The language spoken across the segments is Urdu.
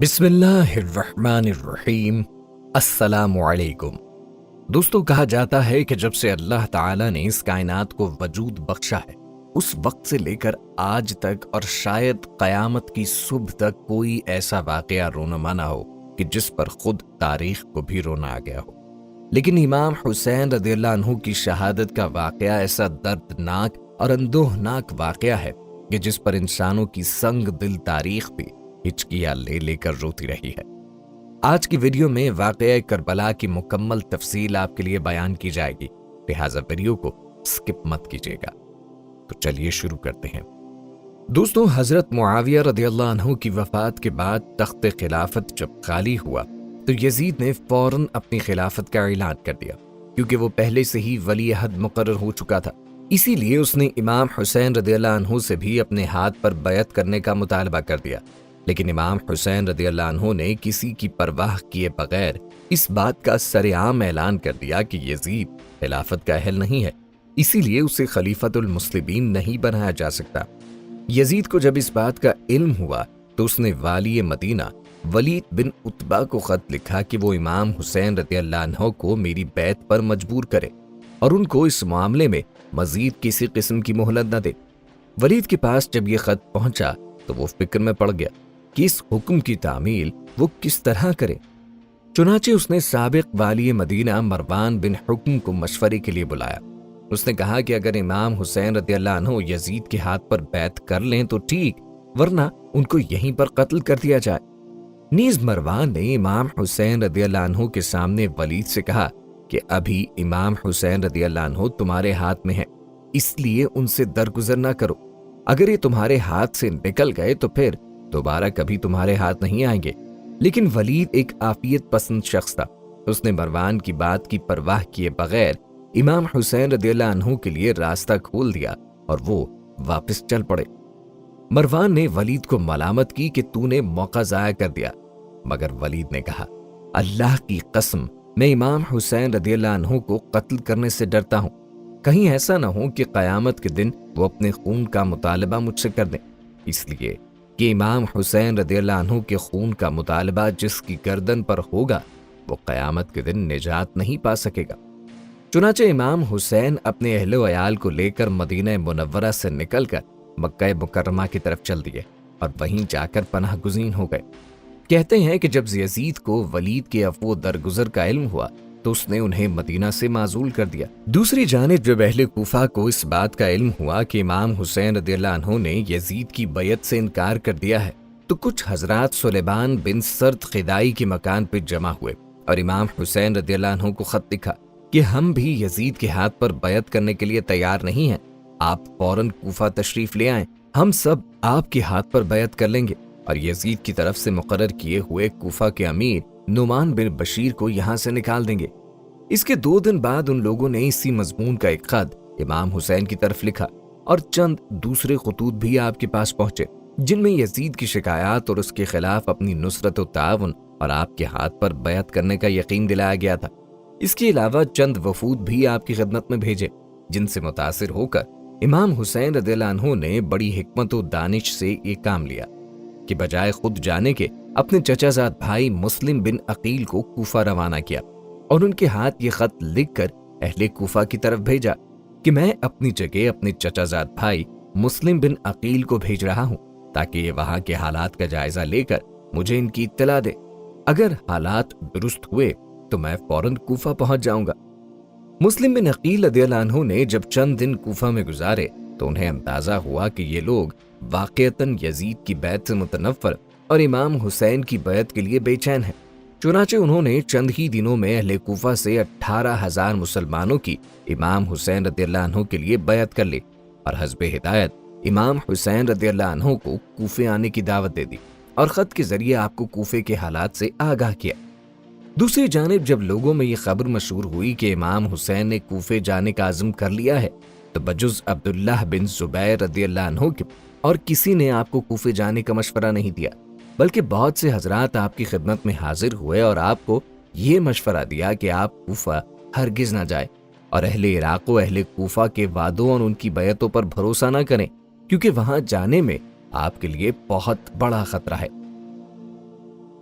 بسم اللہ الرحمن الرحیم۔ السلام علیکم دوستو، کہا جاتا ہے کہ جب سے اللہ تعالیٰ نے اس کائنات کو وجود بخشا ہے اس وقت سے لے کر آج تک اور شاید قیامت کی صبح تک کوئی ایسا واقعہ رونما نہ ہو کہ جس پر خود تاریخ کو بھی رونا آ گیا ہو، لیکن امام حسین رضی اللہ عنہ کی شہادت کا واقعہ ایسا دردناک اور اندوہناک واقعہ ہے کہ جس پر انسانوں کی سنگ دل تاریخ بھی ہچکیاں لے لے کر روتی رہی ہے۔ آج کی ویڈیو میں واقعہ کربلا کی مکمل تفصیل آپ کے لیے بیان کی جائے گی، لہٰذا ویڈیو کو سکپ مت کیجیے گا۔ تو چلیے شروع کرتے ہیں۔ دوستوں، حضرت معاویہ رضی اللہ عنہ کی وفات کے بعد تخت خلافت جب خالی ہوا تو یزید نے فوراً اپنی خلافت کا اعلان کر دیا، کیونکہ وہ پہلے سے ہی ولی عہد مقرر ہو چکا تھا۔ اسی لیے اس نے امام حسین رضی اللہ عنہ سے بھی اپنے ہاتھ پر بیعت کرنے کا مطالبہ کر دیا، لیکن امام حسین رضی اللہ عنہ نے کسی کی پرواہ کیے بغیر اس بات کا سرعام اعلان کر دیا کہ یزید خلافت کا اہل نہیں ہے، اسی لیے اسے خلیفۃ المسلمین نہیں بنایا جا سکتا۔ یزید کو جب اس بات کا علم ہوا تو اس نے والی مدینہ ولید بن عتبہ کو خط لکھا کہ وہ امام حسین رضی اللہ عنہ کو میری بیعت پر مجبور کرے اور ان کو اس معاملے میں مزید کسی قسم کی مہلت نہ دے۔ ولید کے پاس جب یہ خط پہنچا تو وہ فکر میں پڑ گیا کہ اس حکم کی تعمیل وہ کس طرح کرے۔ چنانچہ اس نے سابق والی مدینہ مروان بن حکم کو مشورے کے لیے بلایا۔ اس نے کہا کہ اگر امام حسین رضی اللہ عنہ یزید کے ہاتھ پر بیعت کر لیں تو ٹھیک، ورنہ ان کو یہیں پر قتل کر دیا جائے۔ نیز مروان نے امام حسین رضی اللہ عنہ کے سامنے ولید سے کہا کہ ابھی امام حسین رضی اللہ عنہ تمہارے ہاتھ میں ہے، اس لیے ان سے درگزر نہ کرو۔ اگر یہ تمہارے ہاتھ سے نکل گئے تو پھر دوبارہ کبھی تمہارے ہاتھ نہیں آئیں گے۔ لیکن ولید ایک عافیت پسند شخص تھا، اس نے مروان کی بات کی پرواہ کیے بغیر امام حسین رضی اللہ عنہ کے لیے راستہ کھول دیا اور وہ واپس چل پڑے۔ مروان نے ولید کو ملامت کی کہ تو نے موقع ضائع کر دیا، مگر ولید نے کہا، اللہ کی قسم میں امام حسین رضی اللہ عنہ کو قتل کرنے سے ڈرتا ہوں، کہیں ایسا نہ ہو کہ قیامت کے دن وہ اپنے خون کا مطالبہ مجھ سے کر دیں، اس لیے کہ امام حسین رضی اللہ عنہ کے خون کا مطالبہ جس کی گردن پر ہوگا وہ قیامت کے دن نجات نہیں پا سکے گا۔ چنانچہ امام حسین اپنے اہل و عیال کو لے کر مدینہ منورہ سے نکل کر مکہ مکرمہ کی طرف چل دیے اور وہیں جا کر پناہ گزین ہو گئے۔ کہتے ہیں کہ جب یزید کو ولید کے عفو درگزر کا علم ہوا تو اس نے انہیں مدینہ سے معزول کر دیا۔ دوسری جانب جب اہل کوفہ کو اس بات کا علم ہوا کہ امام حسین رضی اللہ عنہ نے یزید کی بیعت سے انکار کر دیا ہے تو کچھ حضرات سلیمان بن سرد خدائی کے مکان پہ جمع ہوئے اور امام حسین رضی اللہ عنہ کو خط لکھا کہ ہم بھی یزید کے ہاتھ پر بیعت کرنے کے لیے تیار نہیں ہیں، آپ فوراً کوفہ تشریف لے آئیں، ہم سب آپ کے ہاتھ پر بیعت کر لیں گے اور یزید کی طرف سے مقرر کیے ہوئے کوفہ کے امیر نعمان بن بشیر کو یہاں سے نکال دیں گے۔ اس کے 2 دن بعد ان لوگوں نے اسی مضمون کا ایک خط امام حسین کی طرف لکھا اور چند دوسرے خطوط بھی آپ کے پاس پہنچے جن میں یزید کی شکایات اور اس کے خلاف اپنی نصرت و تعاون اور آپ کے ہاتھ پر بیعت کرنے کا یقین دلایا گیا تھا۔ اس کے علاوہ چند وفود بھی آپ کی خدمت میں بھیجے جن سے متاثر ہو کر امام حسین رضی اللہ عنہ نے بڑی حکمت و دانش سے یہ کام لیا کہ بجائے خود جانے کے اپنے چچا زاد بھائی مسلم بن عقیل کو کوفہ روانہ کیا اور ان کے ہاتھ یہ خط لکھ کر اہل کوفہ کی طرف بھیجا کہ میں اپنی جگہ اپنے چچا زاد بھائی مسلم بن عقیل کو بھیج رہا ہوں تاکہ یہ وہاں کے حالات کا جائزہ لے کر مجھے ان کی اطلاع دے، اگر حالات درست ہوئے تو میں فوراً کوفہ پہنچ جاؤں گا۔ مسلم بن عقیل رضی اللہ عنہ نے جب چند دن کوفہ میں گزارے تو انہیں اندازہ ہوا کہ یہ لوگ واقعتاً یزید کی بیعت سے متنفر اور امام حسین کی بیعت کے لیے بے چین ہیں۔ چنانچہ انہوں نے چند ہی دنوں میں اہل کوفہ سے 18,000 مسلمانوں کی امام حسین رضی اللہ عنہ کے لیے بیعت کر لی اور حسب ہدایت امام حسین رضی اللہ عنہ کو کوفے آنے کی دعوت دے دی اور خط کے ذریعے آپ کو کوفے کے حالات سے آگاہ کیا۔ دوسری جانب جب لوگوں میں یہ خبر مشہور ہوئی کہ امام حسین نے کوفے جانے کا عزم کر لیا ہے تو بجز عبداللہ بن زبیر رضی اللہ عنہ کے اور کسی نے آپ کو کوفے جانے کا مشورہ نہیں دیا، بلکہ بہت سے حضرات آپ کی خدمت میں حاضر ہوئے اور آپ کو یہ مشورہ دیا کہ آپ کوفہ ہرگز نہ جائیں اور اہل عراق و اہل کوفہ کے وعدوں اور ان کی بیعتوں پر بھروسہ نہ کریں، کیونکہ وہاں جانے میں آپ کے لیے بہت بڑا خطرہ ہے۔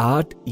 8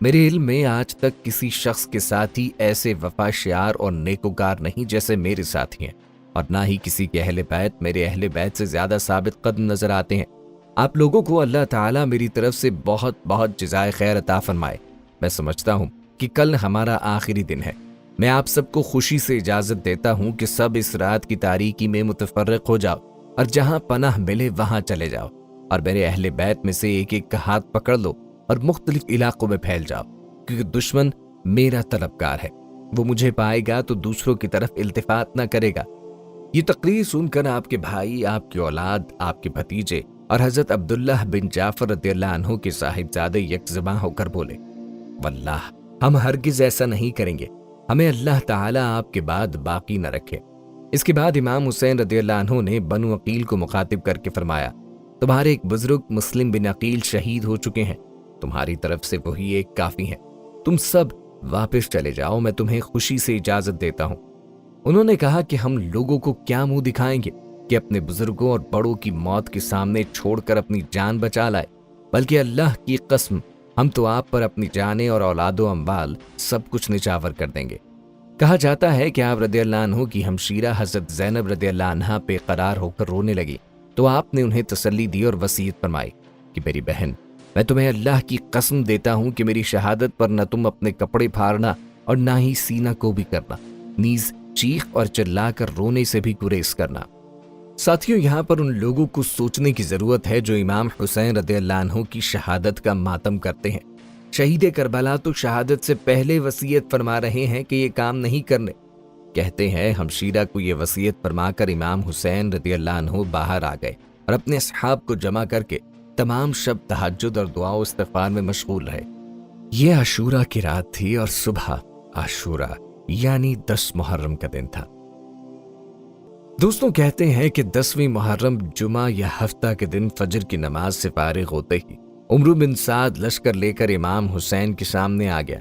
میرے علم میں آج تک کسی شخص کے ساتھی ایسے وفا شعار اور نیکوکار نہیں جیسے میرے ساتھی ہیں، اور نہ ہی کسی کے اہل بیت میرے اہل بیت سے زیادہ ثابت قدم نظر آتے ہیں۔ آپ لوگوں کو اللہ تعالیٰ میری طرف سے بہت بہت جزائے خیر عطا فرمائے۔ میں سمجھتا ہوں کہ کل ہمارا آخری دن ہے۔ میں آپ سب کو خوشی سے اجازت دیتا ہوں کہ سب اس رات کی تاریکی میں متفرق ہو جاؤ اور جہاں پناہ ملے وہاں چلے جاؤ، اور میرے اہل بیت میں سے ایک ایک کا ہاتھ پکڑ لو اور مختلف علاقوں میں پھیل جاؤ، کیونکہ دشمن میرا طلبگار ہے۔ وہ مجھے پائے گا تو دوسروں کی طرف التفات نہ کرے گا۔ یہ تقریر سن کر آپ کے بھائی، آپ کی اولاد، آپ کے بھتیجے اور حضرت عبداللہ بن جعفر رضی اللہ عنہ کے صاحبزادے یکزباں ہو کر بولے، واللہ ہم ہرگز ایسا نہیں کریں گے، ہمیں اللہ تعالیٰ آپ کے بعد باقی نہ رکھے۔ اس کے بعد امام حسین رضی اللہ عنہ نے بنو عقیل کو مخاطب کر کے فرمایا، تمہارے ایک بزرگ مسلم بن عقیل شہید ہو چکے ہیں، تمہاری طرف سے وہی ایک کافی ہے، تم سب واپس چلے جاؤ، میں تمہیں خوشی سے اجازت دیتا ہوں۔ انہوں نے کہا کہ ہم لوگوں کو کیا منہ دکھائیں گے کہ اپنے بزرگوں اور بڑوں کی موت کے سامنے چھوڑ کر اپنی جان بچا لائے، بلکہ اللہ کی قسم ہم تو آپ پر اپنی جانیں اور اولاد و اموال سب کچھ نچاور کر دیں گے۔ کہا جاتا ہے کہ آپ رضی اللہ عنہ کی ہمشیرہ حضرت زینب رضی اللہ عنہا پہ قرار ہو کر رونے لگی تو آپ نے انہیں تسلی دی اور وصیت فرمائی کہ میری بہن، میں تمہیں اللہ کی قسم دیتا ہوں کہ میری شہادت پر نہ تم اپنے کپڑے پھاڑنا اور نہ ہی سینہ کو بھی کرنا، نیز چیخ اور چلا کر رونے سے بھی گریز کرنا۔ ساتھیوں، یہاں پر ان لوگوں کو سوچنے کی ضرورت ہے جو امام حسین رضی اللہ عنہ کی شہادت کا ماتم کرتے ہیں۔ شہید کربلا تو شہادت سے پہلے وصیت فرما رہے ہیں کہ یہ کام نہیں کرنے۔ کہتے ہیں ہمشیرہ کو یہ وصیت فرما کر امام حسین رضی اللہ عنہ باہر آ گئے اور اپنے اصحاب کو جمع کر کے تمام شب تہجد اور دعا و استغفار میں مشغول رہے۔ یہ عاشورہ کی رات تھی اور صبح عاشورہ یعنی 10 محرم کا دن تھا۔ دوستوں، کہتے ہیں کہ 10ویں محرم جمعہ یا ہفتہ کے دن فجر کی نماز سے فارغ ہوتے ہی عمرو بن سعد لشکر لے کر امام حسین کے سامنے آ گیا۔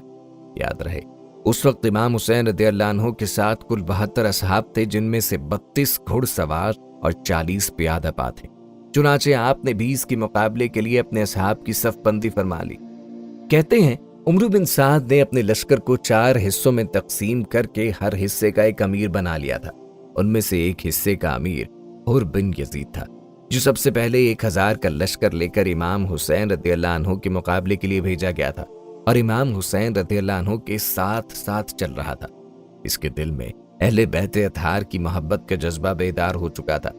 یاد رہے اس وقت امام حسین رضی اللہ عنہ کے ساتھ کل 72 اصحاب تھے، جن میں سے 32 گھڑ سوار اور 40 پیادہ پا تھے۔ چنانچہ آپ نے 20 کے مقابلے کے لیے اپنے اصحاب کی صف بندی فرما لی۔ کہتے ہیں عمرو بن سعد نے اپنے لشکر کو 4 حصوں میں تقسیم کر کے ہر حصے کا ایک امیر بنا لیا تھا۔ ان میں سے ایک حصے کا امیر حر بن یزید تھا، جو سب سے پہلے 1000 کا لشکر لے کر امام حسین رضی اللہ عنہ کے مقابلے کے لیے بھیجا گیا تھا اور امام حسین رضی اللہ عنہ کے ساتھ ساتھ چل رہا تھا۔ اس کے دل میں اہل بیت اطہار کی محبت کا جذبہ بیدار ہو چکا تھا۔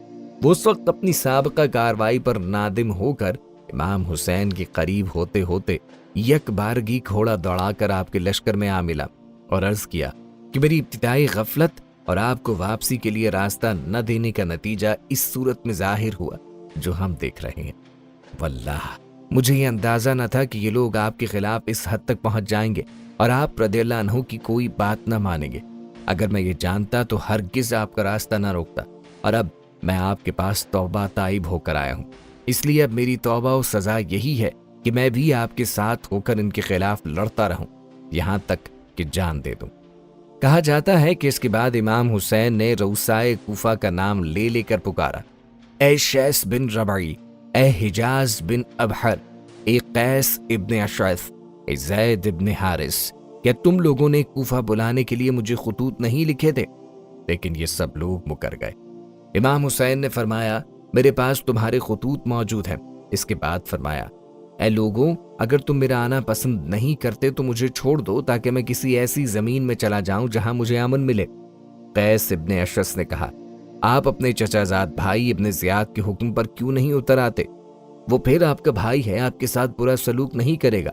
وہ اس وقت اپنی سابقہ کارروائی پر نادم ہو کر امام حسین کے قریب ہوتے ہوتے یک بارگی گھوڑا دوڑا کر آپ کے لشکر میں آ ملا اور عرض کیا کہ میری ابتدائی غفلت اور آپ کو واپسی کے لیے راستہ نہ دینے کا نتیجہ اس صورت میں ظاہر ہوا جو ہم دیکھ رہے ہیں۔ واللہ مجھے یہ اندازہ نہ تھا کہ یہ لوگ آپ کے خلاف اس حد تک پہنچ جائیں گے اور آپ رضی اللہ عنہ کی کوئی بات نہ مانیں گے۔ اگر میں یہ جانتا تو ہرگز آپ کا راستہ نہ روکتا، اور اب میں آپ کے پاس توبہ تائب ہو کر آیا ہوں۔ اس لیے اب میری توبہ و سزا یہی ہے کہ میں بھی آپ کے ساتھ ہو کر ان کے خلاف لڑتا رہوں یہاں تک کہ جان دے دوں۔ کہا جاتا ہے کہ اس کے بعد امام حسین نے روسائے کوفہ کا نام لے لے کر پکارا، اے شیس بن ربعی، اے حجاز بن ابحر، اے قیس ابن اشعث، اے زید ابن حارث، کیا تم لوگوں نے کوفہ بلانے کے لیے مجھے خطوط نہیں لکھے تھے؟ لیکن یہ سب لوگ مکر گئے۔ امام حسین نے فرمایا، میرے پاس تمہارے خطوط موجود ہیں۔ اس کے بعد فرمایا، اے لوگوں، اگر تم میرا آنا پسند نہیں کرتے تو مجھے چھوڑ دو تاکہ میں کسی ایسی زمین میں چلا جاؤں جہاں مجھے امن ملے۔ قیس ابن اشعث نے کہا، آپ اپنے چچا زاد بھائی ابن زیاد کے حکم پر کیوں نہیں اتر آتے؟ وہ پھر آپ کا بھائی ہے، آپ کے ساتھ برا سلوک نہیں کرے گا۔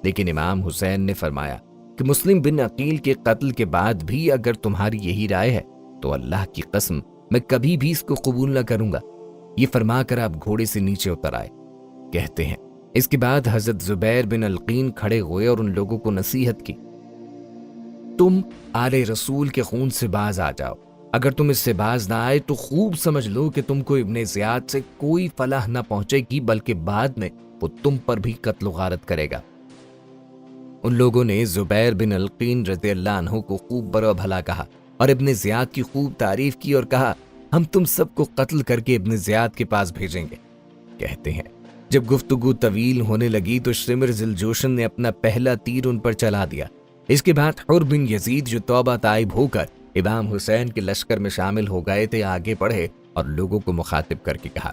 لیکن امام حسین نے فرمایا کہ مسلم بن عقیل کے قتل کے بعد بھی اگر تمہاری یہی رائے ہے تو اللہ کی قسم میں کبھی بھی اس کو قبول نہ کروں گا۔ یہ فرما کر آپ گھوڑے سے نیچے اتر آئے۔ کہتے ہیں اس کے بعد حضرت زبیر بن القین کھڑے ہوئے اور ان لوگوں کو نصیحت کی، تم آل رسول کے خون سے باز آ جاؤ، اگر تم اس سے باز نہ آئے تو خوب سمجھ لو کہ تم کو ابن زیاد سے کوئی فلاح نہ پہنچے گی، بلکہ بعد میں وہ تم پر بھی قتل و غارت کرے گا۔ ان لوگوں نے زبیر بن القین رضی اللہ عنہ کو خوب برا بھلا کہا اور ابن زیاد کی خوب تعریف کی اور کہا، ہم تم سب کو قتل کر کے ابن زیاد کے پاس بھیجیں گے۔ کہتے ہیں جب گفتگو طویل ہونے لگی تو شمر ذوالجوشن نے اپنا پہلا تیر ان پر چلا دیا۔ اس کے بعد حر بن یزید جو توبہ طائب ہو کر امام حسین کے لشکر میں شامل ہو گئے تھے آگے بڑھے اور لوگوں کو مخاطب کر کے کہا،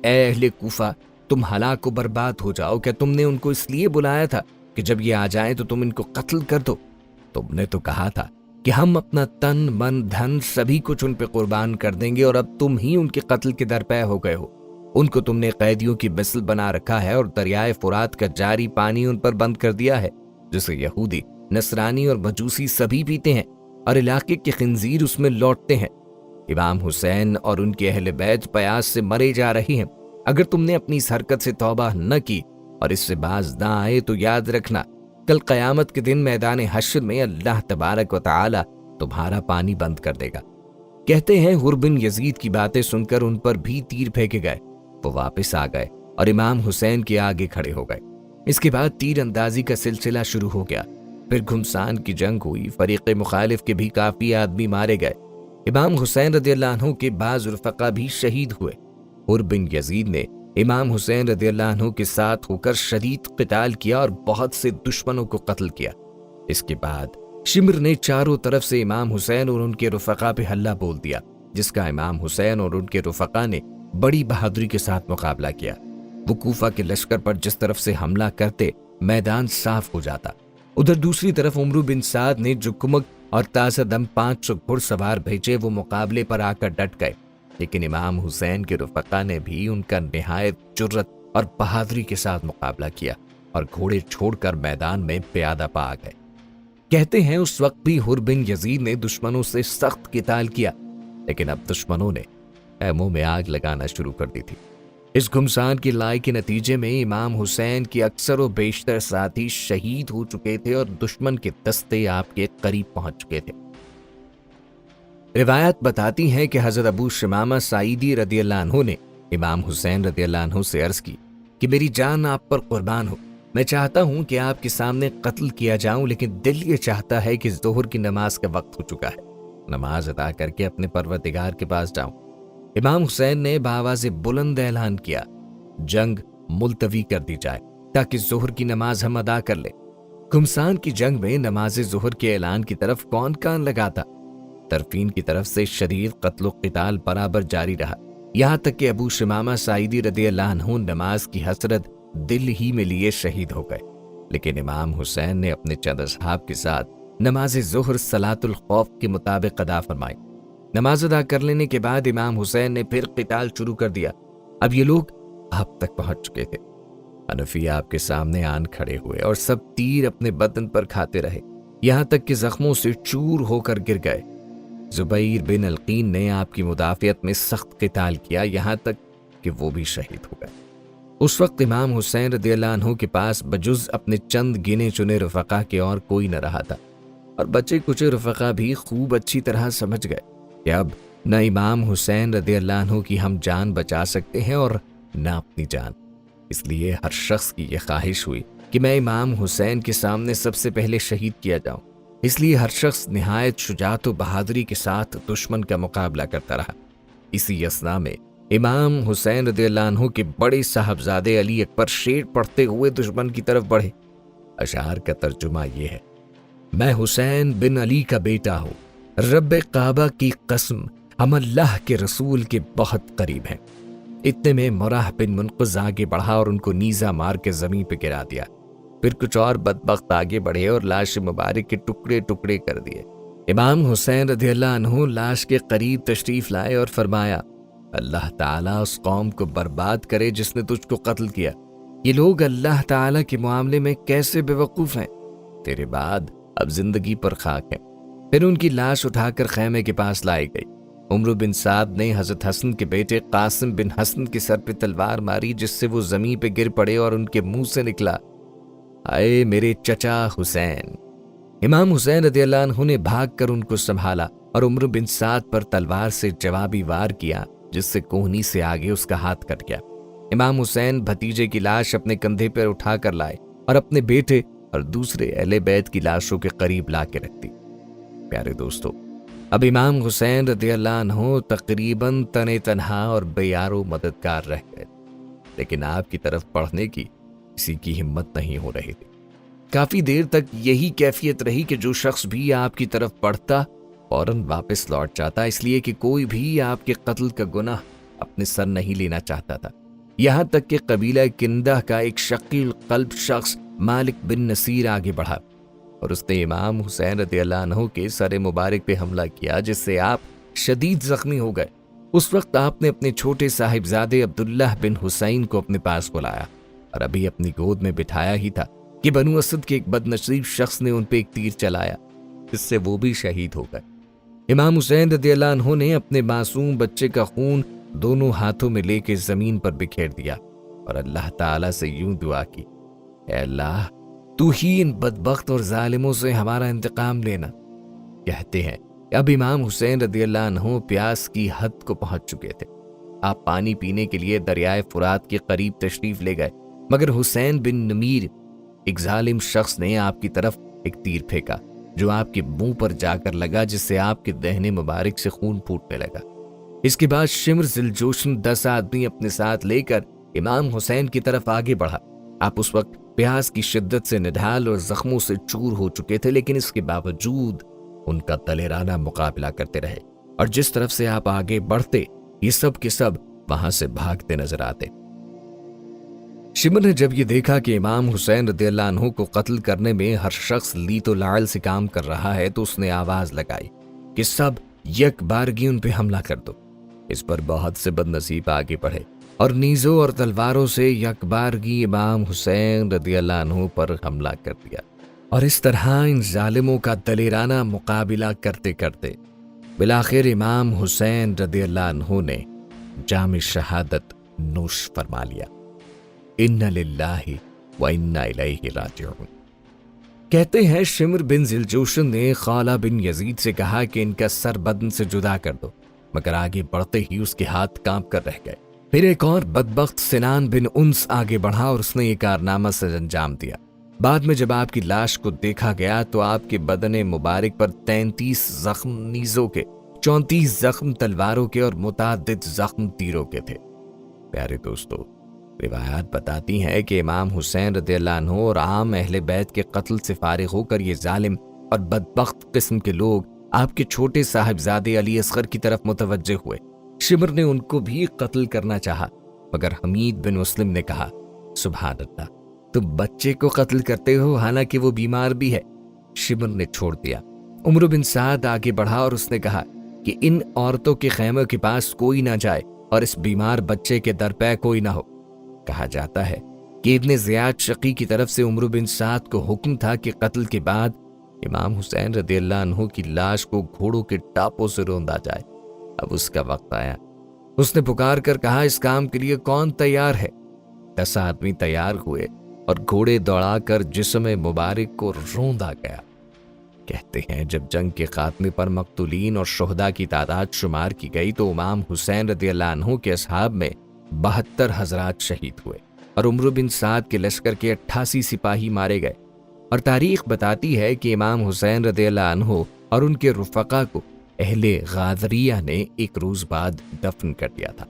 اے اہل کوفہ، تم ہلاک و برباد ہو جاؤ، کیا تم نے ان کو اس لیے بلایا تھا کہ جب یہ آ جائیں تو تم ان کو قتل کر دو؟ تم نے تو کہا تھا کہ ہم اپنا تن من دھن سبھی کچھ ان پہ قربان کر دیں گے، اور اب تم ہی ان کے قتل کے درپے ہو گئے ہو۔ ان کو تم نے قیدیوں کی مثل بنا رکھا ہے اور دریائے فرات کا جاری پانی ان پر بند کر دیا ہے، جسے یہودی، نصرانی اور مجوسی سبھی پیتے ہیں، اور علاقے کے خنزیر اس میں لوٹتے ہیں۔ امام حسین اور ان کے اہل بیت پیاس سے مرے جا رہے ہیں۔ اگر تم نے اپنی اس حرکت سے توبہ نہ کی اور اس سے باز نہ آئے تو یاد رکھنا، کل قیامت کے دن میدان حشر میں اللہ تبارک و تعالی تمہارا پانی بند کر دے گا۔ کہتے ہیں حر بن یزید کی باتیں سن کر ان پر بھی تیر پھینکے گئے۔ وہ واپس آ گئے اور امام حسین کے آگے کھڑے ہو گئے۔ اس کے بعد تیر اندازی کا سلسلہ شروع ہو گیا۔ پھر گھمسان کی جنگ ہوئی، فریق مخالف کے بھی کافی آدمی مارے گئے۔ امام حسین رضی اللہ عنہ کے بعض رفقا بھی شہید ہوئے۔ حر بن یزید نے امام حسین رضی اللہ عنہ کے ساتھ ہو کر شدید قتال کیا اور بہت سے دشمنوں کو قتل کیا۔ اس کے بعد شمر نے چاروں طرف سے امام حسین اور ان کے رفقا پہ حملہ بول دیا، جس کا امام حسین اور ان کے رفقا نے بڑی بہادری کے ساتھ مقابلہ کیا۔ وہ کوفہ کے لشکر پر جس طرف سے حملہ کرتے میدان صاف ہو جاتا۔ ادھر دوسری طرف عمرو بن سعد نے جو کمک اور تازہ دم 500 گھڑ سوار بھیجے، وہ مقابلے پر آ کر ڈٹ گئے، لیکن امام حسین کے رفقا نے بھی ان کا نہایت جرت اور بہادری کے ساتھ مقابلہ کیا اور گھوڑے چھوڑ کر میدان میں پیادہ پا گئے۔ کہتے ہیں اس وقت بھی حر بن یزید نے دشمنوں سے سخت قتال کیا، لیکن اب دشمنوں نے خیموں میں آگ لگانا شروع کر دی تھی۔ اس گھمسان کی لڑائی کے نتیجے میں امام حسین کے اکثر و بیشتر ساتھی شہید ہو چکے تھے اور دشمن کے دستے آپ کے قریب پہنچ چکے تھے۔ روایت بتاتی ہیں کہ حضرت ابو شمامہ سعیدی رضی اللہ عنہ نے امام حسین رضی اللہ عنہ سے عرض کی کہ میری جان آپ پر قربان ہو، میں چاہتا ہوں کہ آپ کے سامنے قتل کیا جاؤں، لیکن دل یہ چاہتا ہے کہ ظہر کی نماز کا وقت ہو چکا ہے، نماز ادا کر کے اپنے پروردگار کے پاس جاؤں۔ امام حسین نے بآواز بلند اعلان کیا، جنگ ملتوی کر دی جائے تاکہ ظہر کی نماز ہم ادا کر لیں۔ گھمسان کی جنگ میں نماز ظہر کے اعلان کی طرف کون کان لگاتا؟ طرفین کی طرف سے شدید قتل و قتال برابر جاری رہا، یہاں تک کہ ابو شمامہ سعیدی رضی اللہ عنہ نماز کی حسرت دل ہی میں لیے شہید ہو گئے۔ لیکن امام حسین نے اپنے چند اصحاب کے ساتھ نماز ظہر صلاۃ الخوف کے مطابق ادا فرمائی۔ نماز ادا کر لینے کے بعد امام حسین نے پھر قتال شروع کر دیا۔ اب یہ لوگ آپ تک پہنچ چکے تھے۔ حنفی آپ کے سامنے آن کھڑے ہوئے اور سب تیر اپنے بدن پر کھاتے رہے، یہاں تک کہ زخموں سے چور ہو کر گر گئے۔ زبیر بن القین نے آپ کی مدافعت میں سخت قتال کیا، یہاں تک کہ وہ بھی شہید ہو گئے۔ اس وقت امام حسین رضی اللہ عنہ کے پاس بجز اپنے چند گنے چنے رفقا کے اور کوئی نہ رہا تھا، اور بچے کچے رفقا بھی خوب اچھی طرح سمجھ گئے کہ اب نہ امام حسین رضی اللہ عنہ کی ہم جان بچا سکتے ہیں اور نہ اپنی جان۔ اس لیے ہر شخص کی یہ خواہش ہوئی کہ میں امام حسین کے سامنے سب سے پہلے شہید کیا جاؤں۔ اس لیے ہر شخص نہایت شجاعت و بہادری کے ساتھ دشمن کا مقابلہ کرتا رہا۔ اسی اثنا میں امام حسین رضی اللہ عنہ کے بڑے صاحبزادے علی اکبر شیر پڑھتے ہوئے دشمن کی طرف بڑھے۔ اشعار کا ترجمہ یہ ہے: میں حسین بن علی کا بیٹا ہوں، رب کعبہ کی قسم ہم اللہ کے رسول کے بہت قریب ہیں۔ اتنے میں مراح بن منقذ آگے بڑھا اور ان کو نیزہ مار کے زمین پہ گرا دیا۔ پھر کچھ اور بدبخت آگے بڑھے اور لاش مبارک کے ٹکڑے ٹکڑے کر دیے۔ امام حسین رضی اللہ عنہ لاش کے قریب تشریف لائے اور فرمایا: اللہ تعالیٰ اس قوم کو برباد کرے جس نے تجھ کو قتل کیا۔ یہ لوگ اللہ تعالیٰ کے معاملے میں کیسے بے وقوف ہیں، تیرے بعد اب زندگی پر خاک ہیں۔ پھر ان کی لاش اٹھا کر خیمے کے پاس لائی گئی۔ عمرو بن سعد نے حضرت حسن کے بیٹے قاسم بن حسن کے سر پہ تلوار ماری، جس سے وہ زمین پہ گر پڑے اور ان کے منہ سے نکلا: اے میرے چچا حسین۔ امام حسین رضی اللہ عنہ نے بھاگ کر ان کو سنبھالا اور عمرو بن سعد پر تلوار سے جوابی وار کیا، جس سے کوہنی سے آگے اس کا ہاتھ کٹ گیا۔ امام حسین بھتیجے کی لاش اپنے کندھے پر اٹھا کر لائے اور اپنے بیٹے اور دوسرے اہل بیت کی لاشوں کے قریب لا کے رکھ دی۔ پیارے دوستو، اب امام حسین رضی اللہ عنہ تقریباً تنہا اور بے یار و مددگار رہ گئے۔ لیکن آپ کی طرف پڑھنے کی کسی کی ہمت نہیں ہو رہی تھی۔ کافی دیر تک یہی کیفیت رہی کہ جو شخص بھی آپ کی طرف پڑھتا فوراً واپس لوٹ جاتا، اس لیے کہ کوئی بھی آپ کے قتل کا گناہ اپنے سر نہیں لینا چاہتا تھا۔ یہاں تک کہ قبیلہ کندہ کا ایک شقی القلب شخص مالک بن نصیر آگے بڑھا اور اس نے امام حسین رضی اللہ عنہ کے سر مبارک پہ حملہ کیا، جس سے آپ شدید زخمی ہو گئے۔ اس وقت آپ نے اپنے چھوٹے صاحبزادے عبداللہ بن حسین کو اپنے پاس بلایا اور ابھی اپنی گود میں بٹھایا ہی تھا کہ بنو اسد کے ایک بد نصیب شخص نے ان پہ ایک تیر چلایا، جس سے وہ بھی شہید ہو گئے۔ امام حسین رضی اللہ عنہ نے اپنے معصوم بچے کا خون دونوں ہاتھوں میں لے کے زمین پر بکھیر دیا اور اللہ تعالیٰ سے یوں دعا کی، اے اللہ تو ہی ان بدبخت اور ظالموں سے ہمارا انتقام لینا۔ کہتے ہیں کہ اب امام حسین رضی اللہ عنہ پیاس کی حد کو پہنچ چکے تھے۔ آپ پانی پینے کے لیے دریائے فرات کے قریب تشریف لے گئے، مگر حسین بن نمیر ایک ظالم شخص نے آپ کی طرف ایک تیر پھینکا جو آپ کے منہ پر جا کر لگا، جس سے آپ کے دہنے مبارک سے خون پھوٹنے لگا۔ اس کے بعد شمر ذوالجوشن 10 آدمی اپنے ساتھ لے کر امام حسین کی طرف آگے بڑھا۔ آپ اس وقت پیاس کی شدت سے نڈھال اور زخموں سے چور ہو چکے تھے، لیکن اس کے باوجود ان کا دلیرانہ مقابلہ کرتے رہے، اور جس طرف سے آپ آگے بڑھتے یہ سب کے سب وہاں سے بھاگتے نظر آتے۔ شمر نے جب یہ دیکھا کہ امام حسین رضی اللہ عنہ کو قتل کرنے میں ہر شخص لیت و لعل سے کام کر رہا ہے تو اس نے آواز لگائی کہ سب یک بارگی ان پہ حملہ کر دو۔ اس پر بہت سے بد نصیب آگے بڑھے اور نیزوں اور تلواروں سے یک بارگی امام حسین رضی اللہ عنہ پر حملہ کر دیا، اور اس طرح ان ظالموں کا دلیرانہ مقابلہ کرتے کرتے بالآخر امام حسین رضی اللہ عنہ نے جام شہادت نوش فرما لیا۔ ان للہ و انا الیہ راجعون۔ کہتے ہیں شمر بن ذوالجوشن نے خالہ بن یزید سے کہا کہ ان کا سر بدن سے جدا کر دو، مگر آگے بڑھتے ہی اس کے ہاتھ کانپ کر رہ گئے۔ پھر ایک اور بدبخت سنان بن انس آگے بڑھا اور اس نے یہ کارنامہ سے انجام دیا۔ بعد میں جب آپ کی لاش کو دیکھا گیا تو آپ کے بدن مبارک پر 33 زخم نیزوں کے، 34 زخم تلواروں کے اور متعدد زخم تیروں کے تھے۔ پیارے دوستو، روایات بتاتی ہیں کہ امام حسین رضی اللہ عنہ اور عام اہل بیت کے قتل سے فارغ ہو کر یہ ظالم اور بدبخت قسم کے لوگ آپ کے چھوٹے صاحبزادے علی اصغر کی طرف متوجہ ہوئے۔ شمر نے ان کو بھی قتل کرنا چاہا، مگر حمید بن مسلم نے کہا، سبحان اللہ، تم بچے کو قتل کرتے ہو حالانکہ وہ بیمار بھی ہے۔ شمر نے چھوڑ دیا۔ عمر بن سعد آگے بڑھا اور اس نے کہا کہ ان عورتوں کے خیموں کے پاس کوئی نہ جائے اور اس بیمار بچے کے در پہ کوئی نہ ہو۔ کہا جاتا ہے کہ ابن زیاد شقی کی طرف سے عمر بن سعد کو حکم تھا کہ قتل کے بعد امام حسین رضی اللہ عنہ کی لاش کو گھوڑوں کے ٹاپوں سے روندا جائے۔ اب اس کا وقت آیا۔ اس نے پکار کر کہا، اس کام کے لیے کون تیار ہے؟ 10 آدمی تیار ہوئے اور گھوڑے دوڑا کر جسم مبارک کو روندا گیا۔ کہتے ہیں جب جنگ کے خاتمے پر مقتولین اور شہداء کی تعداد شمار کی گئی تو امام حسین رضی اللہ عنہ کے اصحاب میں 72 حضرات شہید ہوئے اور عمر بن سعد کے لشکر کے 88 سپاہی مارے گئے۔ اور تاریخ بتاتی ہے کہ امام حسین رضی اللہ عنہ اور ان کے رفقا کو اہل غادریہ نے ایک روز بعد دفن کر دیا تھا۔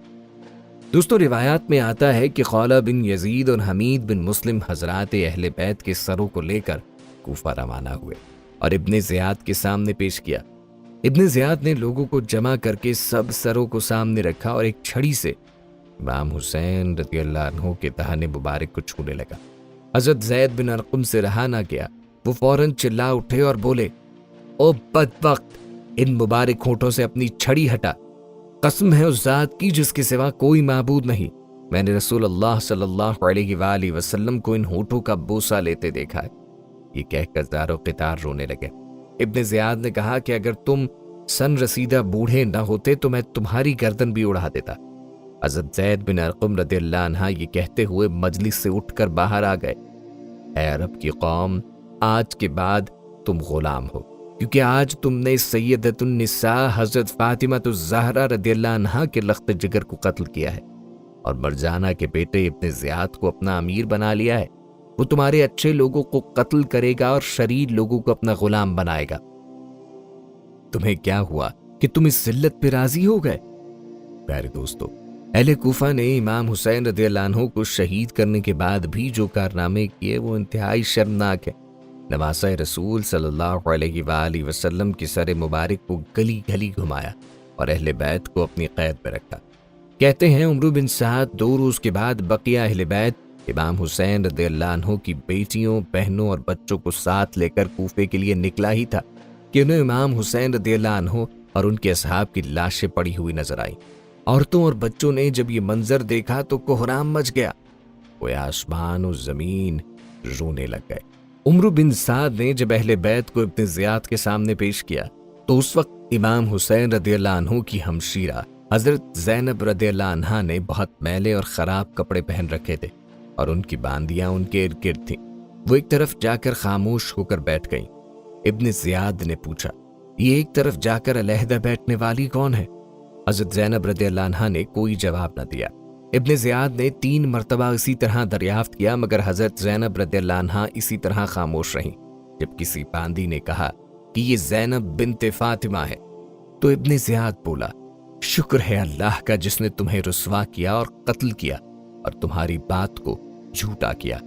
دوستو، روایات میں آتا ہے کہ خولہ بن یزید اور حمید بن مسلم حضرات اہل بیت کے سروں کو لے کر کوفہ روانہ ہوئے اور ابن زیاد کے سامنے پیش کیا۔ ابن زیاد نے لوگوں کو جمع کر کے سب سروں کو سامنے رکھا اور ایک چھڑی سے امام حسین رضی اللہ عنہ کے دہن مبارک کو چھونے لگا۔ حضرت زید بن ارقم سے رہا نہ گیا، وہ فوراً چلا اٹھے اور بولے، او بدبخت، ان مبارک ہونٹوں سے اپنی چھڑی ہٹا، قسم ہے اس ذات کی جس کے سوا کوئی معبود نہیں، میں نے رسول اللہ صلی اللہ علیہ وآلہ وسلم کو ان ہونٹوں کا بوسہ لیتے دیکھا ہے۔ یہ کہہ کر زار و قطار رونے لگے۔ ابن زیاد نے کہا کہ اگر تم سن رسیدہ بوڑھے نہ ہوتے تو میں تمہاری گردن بھی اڑا دیتا۔ حضرت زید بن ارقم رضی اللہ عنہ یہ کہتے ہوئے مجلس سے اٹھ کر باہر آ گئے، اے عرب کی قوم، آج کے بعد تم غلام ہو، کیونکہ آج تم نے سیدۃ النساء حضرت فاطمہ الزہرا رضی اللہ عنہا کے لخت جگر کو قتل کیا ہے اور مرجانہ کے بیٹے ابن زیاد کو اپنا امیر بنا لیا ہے۔ وہ تمہارے اچھے لوگوں کو قتل کرے گا اور شریر لوگوں کو اپنا غلام بنائے گا۔ تمہیں کیا ہوا کہ تم اس ذلت پہ راضی ہو گئے؟ پیارے دوستو، اہل کوفہ نے امام حسین رضی اللہ عنہ کو شہید کرنے کے بعد بھی جو کارنامے کیے وہ انتہائی شرمناک ہے۔ نواسہ رسول صلی اللہ علیہ وآلہ وسلم کی سر مبارک کو گلی گلی گھمایا اور اہل بیت کو اپنی قید میں رکھا۔ کہتے ہیں عمرو بن سعد 2 روز کے بعد بقیہ اہل بیت امام حسین رضی اللہ عنہ کی بیٹیوں، بہنوں اور بچوں کو ساتھ لے کر کوفے کے لیے نکلا ہی تھا کہ انہیں امام حسین رضی اللہ عنہ اور ان کے اصحاب کی لاشیں پڑی ہوئی نظر آئیں۔ عورتوں اور بچوں نے جب یہ منظر دیکھا تو کوہرام مچ گیا، وہ آسمان و زمین رونے لگ گئے۔ عمرو بن سعد نے جب اہل بیت کو ابن زیاد کے سامنے پیش کیا تو اس وقت امام حسین رضی اللہ عنہ کی ہمشیرہ حضرت زینب رضی اللہ عنہا نے بہت میلے اور خراب کپڑے پہن رکھے تھے اور ان کی باندیاں ان کے ارد گرد تھیں۔ وہ ایک طرف جا کر خاموش ہو کر بیٹھ گئیں۔ ابن زیاد نے پوچھا، یہ ایک طرف جا کر علیحدہ بیٹھنے والی کون ہے؟ حضرت زینب رضی اللہ عنہا نے کوئی جواب نہ دیا۔ ابن زیاد نے 3 مرتبہ اسی طرح دریافت کیا مگر حضرت زینب رضی اللہ عنہا اسی طرح خاموش رہیں۔ جب کسی باندی نے کہا کہ یہ زینب بنت فاطمہ ہے تو ابن زیاد بولا، شکر ہے اللہ کا جس نے تمہیں رسوا کیا اور قتل کیا اور تمہاری بات کو جھوٹا کیا۔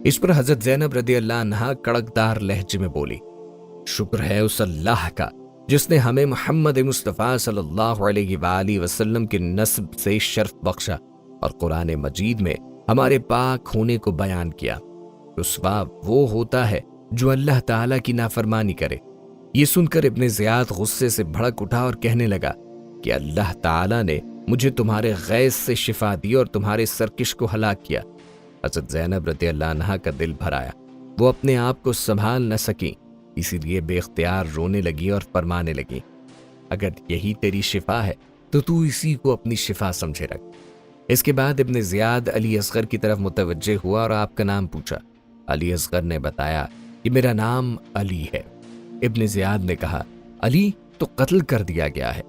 اس پر حضرت زینب رضی اللہ عنہا کڑکدار لہجے میں بولی، شکر ہے اس اللہ کا جس نے ہمیں محمد مصطفیٰ صلی اللہ علیہ وآلہ وسلم کے نسب سے شرف بخشا اور قرآن مجید میں ہمارے پاک ہونے کو بیان کیا۔ رسوا وہ ہوتا ہے جو اللہ تعالیٰ کی نافرمانی کرے۔ یہ سن کر ابن زیاد غصے سے بھڑک اٹھا اور کہنے لگا کہ اللہ تعالیٰ نے مجھے تمہارے غیظ سے شفا دی اور تمہارے سرکش کو ہلاک کیا۔ حضرت زینب رضی اللہ عنہا کا دل بھر آیا، وہ اپنے آپ کو سنبھال نہ سکیں، اسی لیے بے اختیار رونے لگی اور فرمانے لگی، اگر یہی تیری شفا ہے تو اسی کو اپنی شفا سمجھے رکھ۔ اس کے بعد ابن زیاد علی اصغر کی طرف متوجہ ہوا اور آپ کا نام پوچھا۔ علی اصغر نے بتایا کہ میرا نام علی ہے۔ ابن زیاد نے کہا، علی تو قتل کر دیا گیا ہے،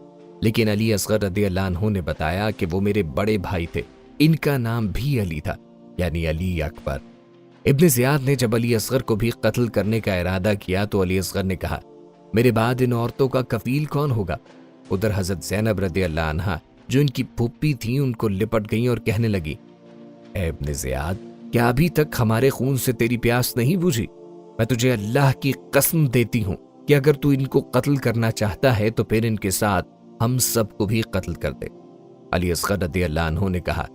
لیکن علی اصغر رضی اللہ عنہ نے بتایا کہ وہ میرے بڑے بھائی تھے، ان کا نام بھی علی تھا، یعنی علی اکبر۔ ابن زیاد نے جب علی اصغر کو بھی قتل کرنے کا ارادہ کیا تو علی اصغر نے کہا، میرے بعد ان عورتوں کا کفیل کون ہوگا؟ ادھر حضرت زینب رضی اللہ عنہا جو ان کی پھوپھی تھیں ان کو لپٹ گئیں اور کہنے لگی، اے ابن زیاد، کیا ابھی تک ہمارے خون سے تیری پیاس نہیں بجھی؟ میں تجھے اللہ کی قسم دیتی ہوں کہ اگر تو ان کو قتل کرنا چاہتا ہے تو پھر ان کے ساتھ ہم سب کو بھی قتل کر دے۔ علی اصغر رضی اللہ عنہ نے کہا،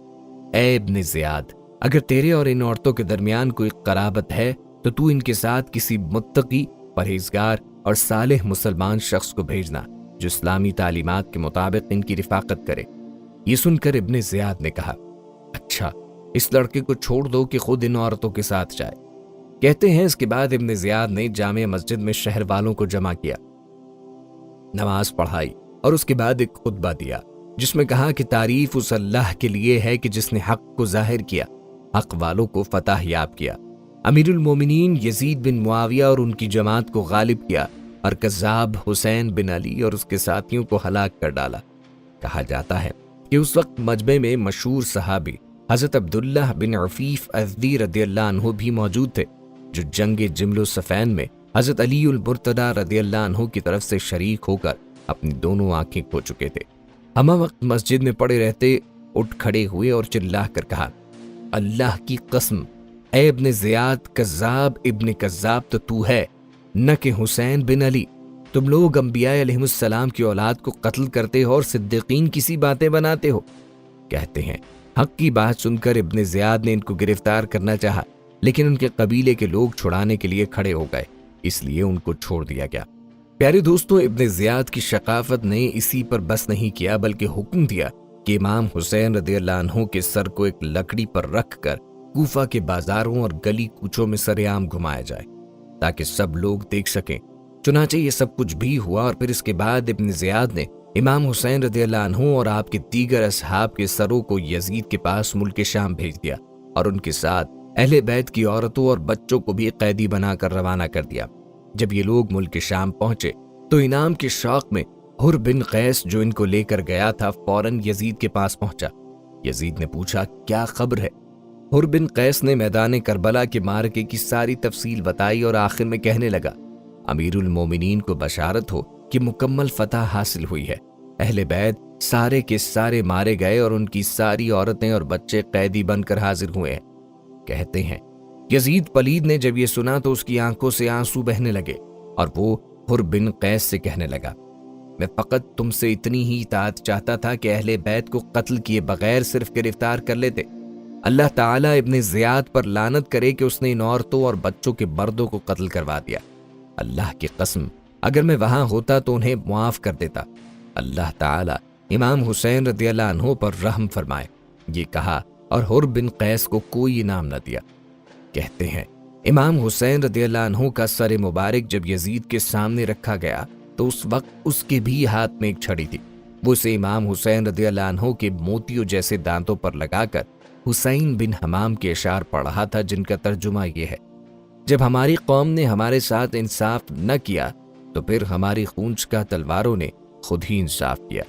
اے ابن زیاد، اگر تیرے اور ان عورتوں کے درمیان کوئی قرابت ہے تو ان کے ساتھ کسی متقی، پرہیزگار اور صالح مسلمان شخص کو بھیجنا جو اسلامی تعلیمات کے مطابق ان کی رفاقت کرے۔ یہ سن کر ابن زیاد نے کہا، اچھا، اس لڑکے کو چھوڑ دو کہ خود ان عورتوں کے ساتھ جائے۔ کہتے ہیں اس کے بعد ابن زیاد نے جامع مسجد میں شہر والوں کو جمع کیا، نماز پڑھائی اور اس کے بعد ایک خطبہ دیا جس میں کہا کہ تعریف اس اللہ کے لیے ہے کہ جس نے حق کو ظاہر کیا، حق والوں کو فتح یاب کیا، امیر المومنین یزید بن معاویہ اور ان کی جماعت کو غالب کیا اور کذاب حسین بن علی اور اس کے ساتھیوں کو ہلاک کر ڈالا۔ کہا جاتا ہے کہ اس وقت مجمع میں مشہور صحابی حضرت عبداللہ بن عفیف ازدی رضی اللہ عنہ بھی موجود تھے جو جنگ جمل و صفین میں حضرت علی المرتضی رضی اللہ عنہ کی طرف سے شریک ہو کر اپنی دونوں آنکھیں کھو چکے تھے۔ ہمہ وقت مسجد میں پڑے رہتے اٹھ کھڑے ہوئے اور چلا کر کہا، اللہ کی قسم، اے ابن زیاد، کذاب ابن کذاب تو ہے، نہ کہ حسین بن علی۔ تم لوگ انبیاء علیہ السلام کی اولاد کو قتل کرتے ہو اور صدیقین کی سی باتیں بناتے ہو۔ کہتے ہیں حق کی بات سن کر ابن زیاد نے ان کو گرفتار کرنا چاہا، لیکن ان کے قبیلے کے لوگ چھڑانے کے لیے کھڑے ہو گئے، اس لیے ان کو چھوڑ دیا گیا۔ پیارے دوستوں، ابن زیاد کی شقافت نے اسی پر بس نہیں کیا بلکہ حکم دیا کہ امام حسین رضی اللہ عنہ کے سر کو ایک لکڑی پر رکھ کر کوفہ کے بازاروں اور گلی کوچوں میں سر عام گھمایا جائے تاکہ سب لوگ دیکھ سکیں۔ چنانچہ یہ سب کچھ بھی ہوا اور پھر اس کے بعد ابن زیاد نے امام حسین رضی اللہ عنہ اور آپ کے دیگر اصحاب کے سروں کو یزید کے پاس ملک شام بھیج دیا اور ان کے ساتھ اہل بیت کی عورتوں اور بچوں کو بھی قیدی بنا کر روانہ کر دیا۔ جب یہ لوگ ملک شام پہنچے تو انعام کے شوق میں حر بن قیس جو ان کو لے کر گیا تھا فوراً یزید کے پاس پہنچا۔ یزید نے پوچھا، کیا خبر ہے؟ حر بن قیس نے میدان کربلا کے معرکے کی ساری تفصیل بتائی اور آخر میں کہنے لگا، امیر المومنین کو بشارت ہو کہ مکمل فتح حاصل ہوئی ہے، اہل بیت سارے کے سارے مارے گئے اور ان کی ساری عورتیں اور بچے قیدی بن کر حاضر ہوئے ہیں۔ کہتے ہیں یزید پلید نے جب یہ سنا تو اس کی آنکھوں سے آنسو بہنے لگے اور وہ حر بن قیس سے کہنے لگا، میں فقط تم سے اتنی ہی اطاعت چاہتا تھا کہ اہل بیت کو قتل کیے بغیر صرف گرفتار کر لیتے۔ اللہ تعالیٰ ابن زیاد پر لعنت کرے کہ اس نے ان عورتوں اور بچوں کے مردوں کو قتل کروا دیا۔ اللہ کی قسم اگر میں وہاں ہوتا تو انہیں معاف کر دیتا۔ اللہ تعالیٰ امام حسین رضی اللہ عنہ پر رحم فرمائے۔ یہ کہا اور حر بن قیس کو کوئی انعام نہ دیا۔ کہتے ہیں امام حسین رضی اللہ عنہ کا سر مبارک جب یزید کے سامنے رکھا گیا تو اس وقت اس کے بھی ہاتھ میں ایک چھڑی تھی۔ وہ اسے امام حسین رضی اللہ عنہ کے موتیوں جیسے دانتوں پر لگا کر حسین بن حمام کے اشعار پڑھ رہا تھا، جن کا ترجمہ یہ ہے، جب ہماری قوم نے ہمارے ساتھ انصاف نہ کیا تو پھر ہماری خونچکا تلواروں نے خود ہی انصاف کیا،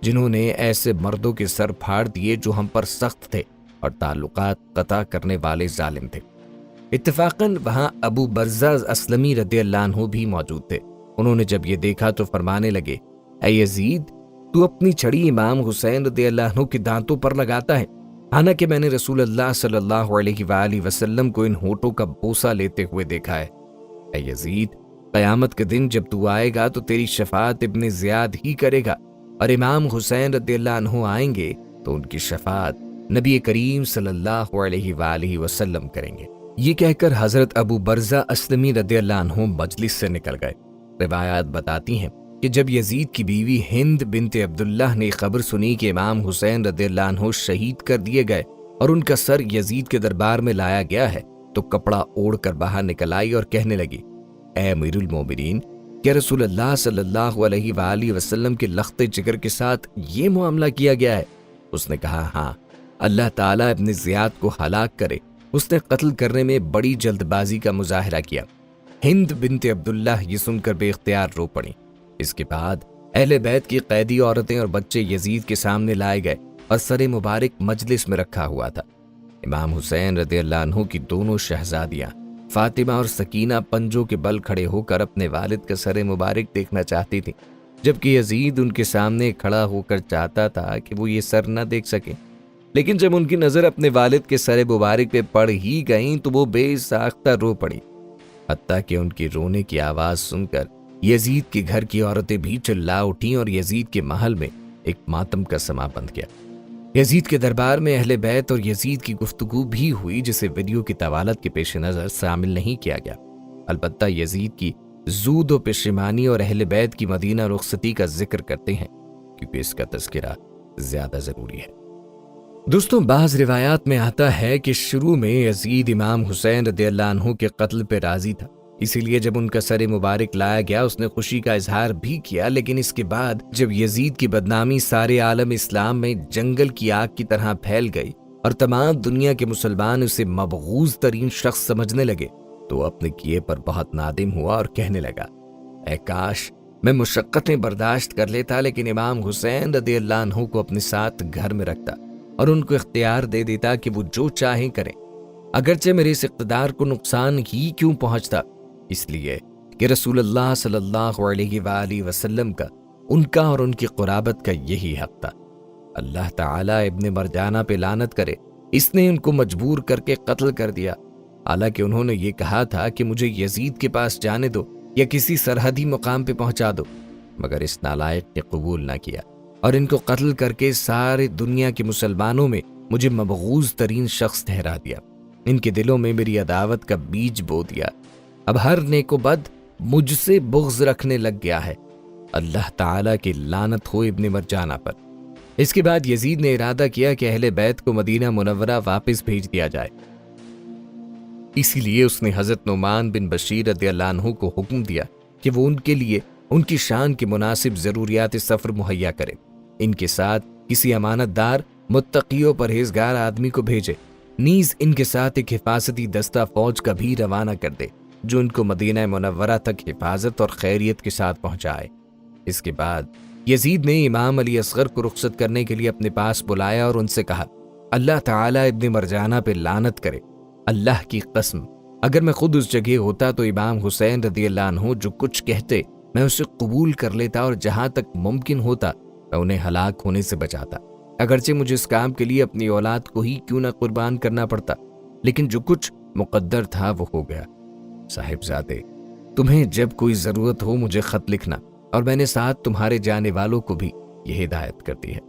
جنہوں نے ایسے مردوں کے سر پھاڑ دیے جو ہم پر سخت تھے اور تعلقات قطع کرنے والے ظالم تھے۔ اتفاقاً وہاں ابو برزہ اسلمی رضی اللہ عنہ بھی موجود تھے۔ انہوں نے جب یہ دیکھا تو فرمانے لگے، اے یزید، تو اپنی چھڑی امام حسین رضی اللہ عنہ کے دانتوں پر لگاتا ہے، حالانکہ میں نے رسول اللہ صلی اللہ علیہ وآلہ وسلم کو ان ہونٹوں کا بوسہ لیتے ہوئے دیکھا ہے۔ اے یزید، قیامت کے دن جب تو آئے گا تو تیری شفاعت ابن زیاد ہی کرے گا، اور امام حسین رضی اللہ عنہ آئیں گے تو ان کی شفاعت نبی کریم صلی اللہ علیہ وآلہ وسلم کریں گے۔ یہ کہہ کر حضرت ابو برزہ اسلمی رضی اللہ عنہ مجلس سے نکل گئے۔ روایات بتاتی ہیں کہ جب یزید کی بیوی ہند بنت عبداللہ نے خبر سنی کہ امام حسین رضی اللہ عنہ شہید کر دیے گئے اور ان کا سر یزید کے دربار میں لایا گیا ہے، تو کپڑا اوڑھ کر باہر نکل آئی اور کہنے لگی، اے امیر المومنین، کیا رسول اللہ صلی اللہ علیہ وآلہ وسلم کے لخت جگر کے ساتھ یہ معاملہ کیا گیا ہے؟ اس نے کہا، ہاں، اللہ تعالیٰ ابن زیاد کو ہلاک کرے، اس نے قتل کرنے میں بڑی جلد بازی کا مظاہرہ کیا۔ ہند بنت عبداللہ یہ سن کر بے اختیار رو پڑی۔ اس کے بعد اہل بیت کی قیدی عورتیں اور بچے یزید کے سامنے لائے گئے اور سر مبارک مجلس میں رکھا ہوا تھا۔ امام حسین رضی اللہ عنہ کی دونوں شہزادیاں فاطمہ اور سکینہ پنجوں کے بل کھڑے ہو کر اپنے والد کا سر مبارک دیکھنا چاہتی تھیں، جبکہ یزید ان کے سامنے کھڑا ہو کر چاہتا تھا کہ وہ یہ سر نہ دیکھ سکیں۔ لیکن جب ان کی نظر اپنے والد کے سر مبارک پہ پڑ ہی گئیں تو وہ بے ساختہ رو پڑی، حتیٰ کہ ان کی رونے کی آواز سن کر یزید کے گھر کی عورتیں بھی چلا اٹھیں اور یزید کے محل میں ایک ماتم کا سما بند کیا۔ یزید کے دربار میں اہل بیت اور یزید کی گفتگو بھی ہوئی، جسے ویڈیو کی طوالت کے پیش نظر شامل نہیں کیا گیا۔ البتہ یزید کی زود و پشیمانی اور اہل بیت کی مدینہ رخصتی کا ذکر کرتے ہیں، کیونکہ اس کا تذکرہ زیادہ ضروری ہے۔ دوستوں، بعض روایات میں آتا ہے کہ شروع میں یزید امام حسین رضی اللہ عنہ کے قتل پہ راضی تھا، اسی لیے جب ان کا سر مبارک لایا گیا اس نے خوشی کا اظہار بھی کیا، لیکن اس کے بعد جب یزید کی بدنامی سارے عالم اسلام میں جنگل کی آگ کی طرح پھیل گئی اور تمام دنیا کے مسلمان اسے مبغوض ترین شخص سمجھنے لگے، تو اپنے کیے پر بہت نادم ہوا اور کہنے لگا، اے کاش میں مشقتیں برداشت کر لیتا، لیکن امام حسین رضی اللہ عنہ کو اپنے ساتھ گھر میں رکھتا اور ان کو اختیار دے دیتا کہ وہ جو چاہیں کریں، اگرچہ میرے اس اقتدار کو نقصان ہی کیوں پہنچتا، اس لیے کہ رسول اللہ صلی اللہ علیہ وآلہ وسلم کا، ان کا اور ان کی قرابت کا یہی حق تھا۔ اللہ تعالیٰ ابن مرجانہ پہ لعنت کرے، اس نے ان کو مجبور کر کے قتل کر دیا، حالانکہ انہوں نے یہ کہا تھا کہ مجھے یزید کے پاس جانے دو یا کسی سرحدی مقام پہ پہنچا دو، مگر اس نالائق نے قبول نہ کیا اور ان کو قتل کر کے سارے دنیا کے مسلمانوں میں مجھے مبغوض ترین شخص ٹھہرا دیا، ان کے دلوں میں میری عداوت کا بیج بو دیا، اب ہر نیک و بد مجھ سے بغض رکھنے لگ گیا ہے، اللہ تعالیٰ کی لعنت ہو ابن مرجانہ پر۔ اس کے بعد یزید نے ارادہ کیا کہ اہل بیت کو مدینہ منورہ واپس بھیج دیا جائے، اسی لیے اس نے حضرت نعمان بن بشیر رضی اللہ عنہ کو حکم دیا کہ وہ ان کے لیے ان کی شان کے مناسب ضروریات سفر مہیا کرے، ان کے ساتھ کسی امانت دار، متقی و پرہیزگار آدمی کو بھیجے، نیز ان کے ساتھ ایک حفاظتی دستہ فوج کا بھی روانہ کر دے جو ان کو مدینہ منورہ تک حفاظت اور خیریت کے ساتھ پہنچائے۔ اس کے بعد یزید نے امام علی اصغر کو رخصت کرنے کے لیے اپنے پاس بلایا اور ان سے کہا، اللہ تعالیٰ ابن مرجانہ پہ لعنت کرے، اللہ کی قسم اگر میں خود اس جگہ ہوتا تو امام حسین رضی اللہ عنہ جو کچھ کہتے میں اسے قبول کر لیتا، اور جہاں تک ممکن ہوتا میں انہیں ہلاک ہونے سے بچاتا، اگرچہ مجھے اس کام کے لیے اپنی اولاد کو ہی کیوں نہ قربان کرنا پڑتا، لیکن جو کچھ مقدر تھا وہ ہو گیا۔ صاحبزادے، تمہیں جب کوئی ضرورت ہو مجھے خط لکھنا، اور میں نے ساتھ تمہارے جانے والوں کو بھی یہ ہدایت کر دی ہے۔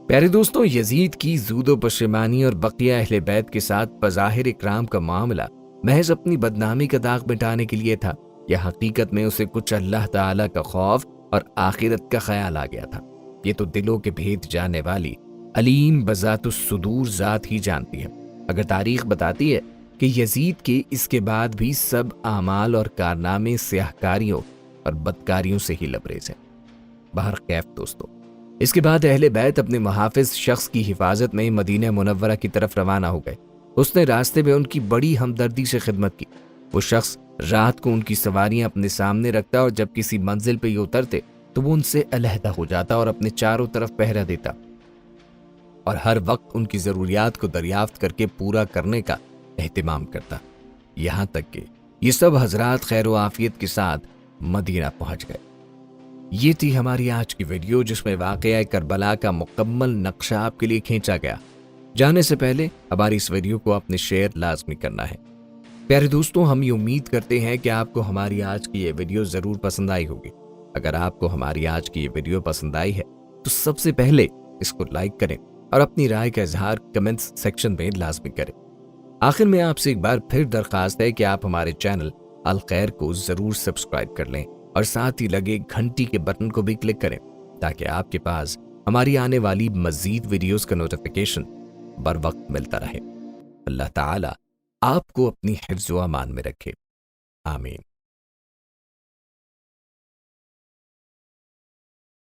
پیارے دوستوں، یزید کی زود و پشیمانی اور بقیہ اہل بیت کے ساتھ بظاہر اکرام کا معاملہ محض اپنی بدنامی کا داغ مٹانے کے لیے تھا، یا حقیقت میں اسے کچھ اللہ تعالیٰ کا خوف اور آخرت کا خیال آ گیا تھا؟ یہ تو دلوں کے بھید جاننے والی علیم بذات الصدور ذات ہی جانتی ہے۔ اگر تاریخ بتاتی ہے کہ یزید کے اس کے بعد بھی سب اعمال اور کارنامے سیاہکاریوں اور بدکاریوں سے ہی لبریز ہیں۔ بہرکیف دوستو، اس کے بعد اہل بیت اپنے محافظ شخص کی حفاظت میں مدینہ منورہ کی طرف روانہ ہو گئے۔ اس نے راستے میں ان کی بڑی ہمدردی سے خدمت کی۔ وہ شخص رات کو ان کی سواریاں اپنے سامنے رکھتا، اور جب کسی منزل پہ یہ اترتے تو وہ ان سے علیحدہ ہو جاتا اور اپنے چاروں طرف پہرا دیتا، اور ہر وقت ان کی ضروریات کو دریافت کر کے پورا کرنے کا اہتمام کرتا، یہاں تک کہ یہ سب حضرات خیر و عافیت کے ساتھ مدینہ پہنچ گئے۔ یہ تھی ہماری آج کی ویڈیو، جس میں واقعہ کربلا کا مکمل نقشہ آپ کے لیے کھینچا گیا۔ جانے سے پہلے ہماری اس ویڈیو کو آپ نے شیئر لازمی کرنا ہے۔ پیارے دوستوں، ہم یہ امید کرتے ہیں کہ آپ کو ہماری آج کی یہ ویڈیو ضرور پسند آئی ہوگی۔ اگر آپ کو ہماری آج کی یہ ویڈیو پسند آئی ہے تو سب سے پہلے اس کو لائک کریں اور اپنی رائے کا اظہار کمنٹس سیکشن میں لازمی کریں۔ آخر میں آپ سے ایک بار پھر درخواست ہے کہ آپ ہمارے چینل الخیر کو ضرور سبسکرائب کر لیں، اور ساتھ ہی لگے گھنٹی کے بٹن کو بھی کلک کریں، تاکہ آپ کے پاس ہماری آنے والی مزید ویڈیوز کا نوٹیفیکیشن بر وقت ملتا رہے۔ اللہ تعالیٰ آپ کو اپنی حفظ و امان میں رکھے، آمین۔